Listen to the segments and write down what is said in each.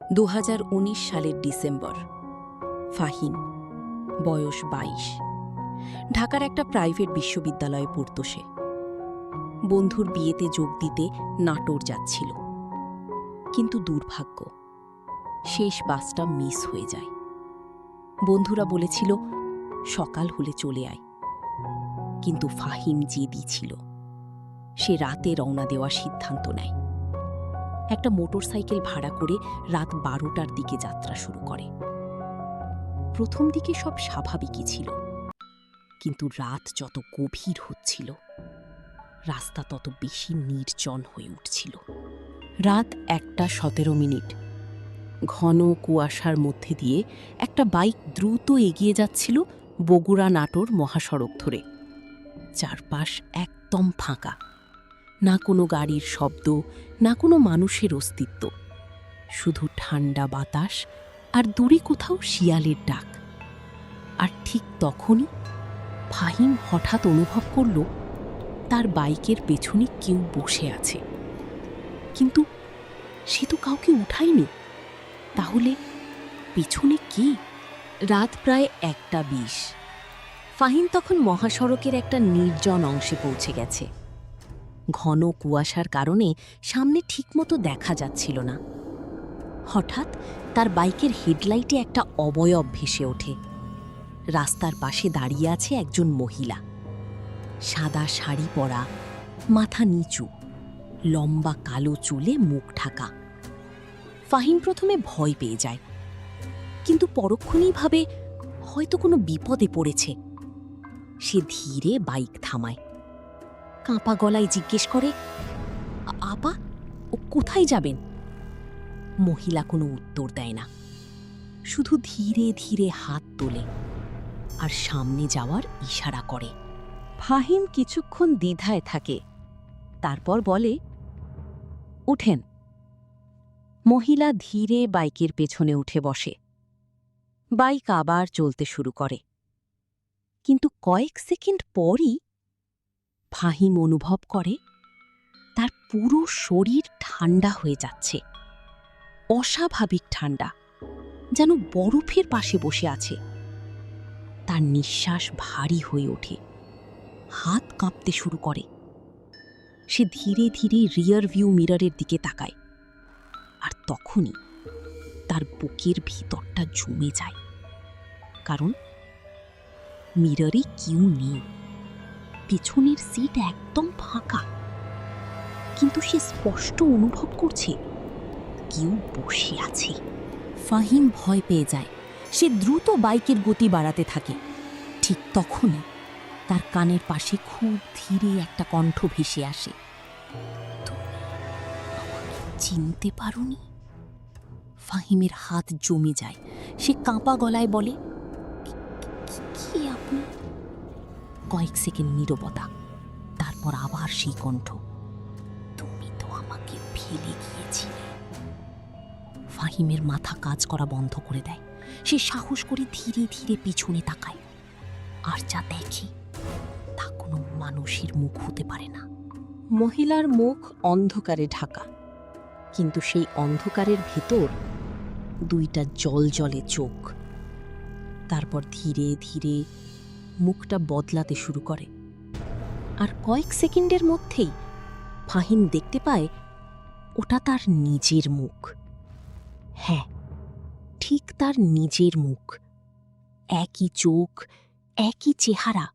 2019 সালের ডিসেম্বর। ফাহিম, বয়স 22, ঢাকার একটা প্রাইভেট বিশ্ববিদ্যালয়ে পড়ত সে। বন্ধুর বিয়েতে যোগ দিতে নাটোর যাচ্ছিল, কিন্তু দুর্ভাগ্য, শেষ বাসটা মিস হয়ে যায়। বন্ধুরা বলেছিল সকাল হলে চলে আয়, কিন্তু ফাহিম জেদি ছিল। সে রাতে রওনা দেওয়ার সিদ্ধান্ত নেয়। একটা মোটরসাইকেল ভাড়া করে রাত 12টার দিকে যাত্রা শুরু করে। প্রথম দিকে সব স্বাভাবিকই ছিল, কিন্তু রাত যত গভীর হচ্ছিল, রাস্তা তত বেশি নির্জন হয়ে উঠছিল। রাত 1:17। ঘন কুয়াশার মধ্যে দিয়ে একটা বাইক দ্রুত এগিয়ে যাচ্ছিল বগুড়া নাটোর মহাসড়ক ধরে। চারপাশ একদম ফাঁকা, না কোনো গাড়ির শব্দ, না কোনো মানুষের অস্তিত্ব, শুধু ঠান্ডা বাতাস আর দূরে কোথাও শিয়ালের ডাক। আর ঠিক তখনই ফাহিম হঠাৎ অনুভব করল তার বাইকের পেছনে কেউ বসে আছে, কিন্তু সে তো কাউকে উঠায়নি। তাহলে পেছনে কে? রাত প্রায় 1:20। ফাহিম তখন মহাসড়কের একটা নির্জন অংশে পৌঁছে গেছে। ঘন কুয়াশার কারণে সামনে ঠিকমতো দেখা যাচ্ছিল না। হঠাৎ তার বাইকের হেডলাইটে একটা অবয়ব ভেসে ওঠে। রাস্তার পাশে দাঁড়িয়ে আছে একজন মহিলা, সাদা শাড়ি পরা, মাথা নিচু, লম্বা কালো চুলে মুখ ঢাকা। ফাহিম প্রথমে ভয় পেয়ে যায়, কিন্তু পরক্ষণেই ভাবে হয়তো কোনো বিপদে পড়েছে। সে ধীরে বাইক থামায়, কাঁপা গলায় জিজ্ঞেস করে, আপা, ও কোথায় যাবেন? মহিলা কোনো উত্তর দেয় না, শুধু ধীরে ধীরে হাত তোলে আর সামনে যাওয়ার ইশারা করে। ফাহিম কিছুক্ষণ দ্বিধায় থাকে, তারপর বলে, উঠেন। মহিলা ধীরে বাইকের পেছনে উঠে বসে। বাইক আবার চলতে শুরু করে, কিন্তু কয়েক সেকেন্ড পরই ফাহিম অনুভব করে তার পুরো শরীর ঠান্ডা হয়ে যাচ্ছে। অস্বাভাবিক ঠান্ডা, যেন বরফের পাশে বসে আছে। তার নিঃশ্বাস ভারী হয়ে ওঠে, হাত কাঁপতে শুরু করে। সে ধীরে ধীরে রিয়ার ভিউ মিররের দিকে তাকায়, আর তখনই তার বুকের ভিতরটা জমে যায়, কারণ মিররে কেউ নেই। পেছনের সিট একদম ফাঁকা, কিন্তু সে স্পষ্ট অনুভব করছে কেউ বসে আছে। ফাহিম ভয় পেয়ে যায়। সে দ্রুত বাইকের গতি বাড়াতে থাকে। ঠিক তখনই তার কানের পাশে খুব ধীরে একটা কণ্ঠ ভেসে আসে, তুমি আমাকে চিনতে পারোনি? ফাহিমের হাত জমে যায়। সে কাঁপা গলায় বলে, কি আপনি? কয়েক সেকেন্ড নীরবতা, তারপর আবার সেই কণ্ঠ, তুমি তো আমাকে ফেলে গিয়েছিলে। ফাহিমের মাথা কাজ করা বন্ধ করে দেয়। সে সাহস করে ধীরে ধীরে পিছনে তাকায়, আর যা দেখে তা কোনো মানুষের মুখ হতে পারে না। মহিলার মুখ অন্ধকারে ঢাকা, কিন্তু সেই অন্ধকারের ভেতর দুইটা জলজলে চোখ। তারপর ধীরে ধীরে মুখটা বদলাতে শুরু করে, আর কয়েক সেকেন্ডের মধ্যেই ফাহিম দেখতে পায় ওটা তার নিজের মুখ। হ্যাঁ, ঠিক তার নিজের মুখ। একই চোখ, একই চেহারা,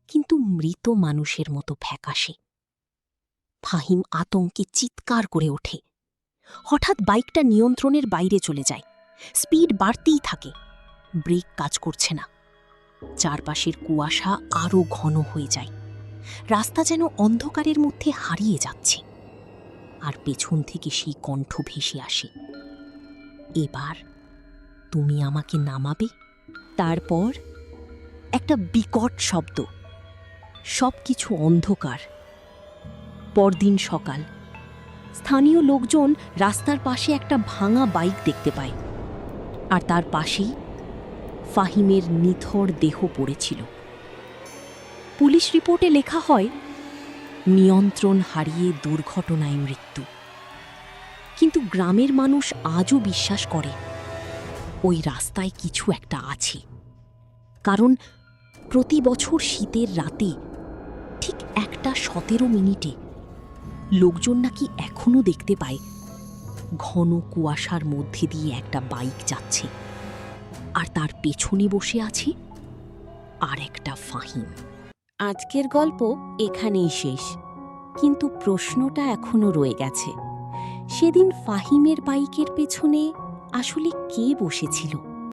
কিন্তু মৃত মানুষের মতো ফ্যাকাশে। ফাহিম আতঙ্কে চিৎকার করে ওঠে। হঠাৎ বাইকটা নিয়ন্ত্রণের বাইরে চলে যায়। স্পিড বাড়তেই থাকে, ব্রেক কাজ করছে না। চারপাশের কুয়াশা আরও ঘন হয়ে যায়। রাস্তা যেন অন্ধকারের মধ্যে হারিয়ে যাচ্ছে। আর পেছন থেকে সেই কণ্ঠ ভেসে আসে, এবার তুমি আমাকে নামাবে? তারপর একটা বিকট শব্দ, সবকিছু অন্ধকার। পরদিন সকাল, স্থানীয় লোকজন রাস্তার পাশে একটা ভাঙা বাইক দেখতে পায়, আর তার পাশেই ফাহিমের নিথর দেহ পড়েছিল। পুলিশ রিপোর্টে লেখা হয়, নিয়ন্ত্রণ হারিয়ে দুর্ঘটনায় মৃত্যু। কিন্তু গ্রামের মানুষ আজও বিশ্বাস করে ওই রাস্তায় কিছু একটা আছে। কারণ প্রতি বছর শীতের রাতে ঠিক 1:17 লোকজন নাকি এখনো দেখতে পায় ঘন কুয়াশার মধ্যে দিয়ে একটা বাইক যাচ্ছে, আর তার পেছনে বসে আছে আর একটা ফাহিম। আজকের গল্প এখানেই শেষ, কিন্তু প্রশ্নটা এখনো রয়ে গেছে, সেদিন ফাহিমের বাইকের পেছনে আসলে কে বসেছিল?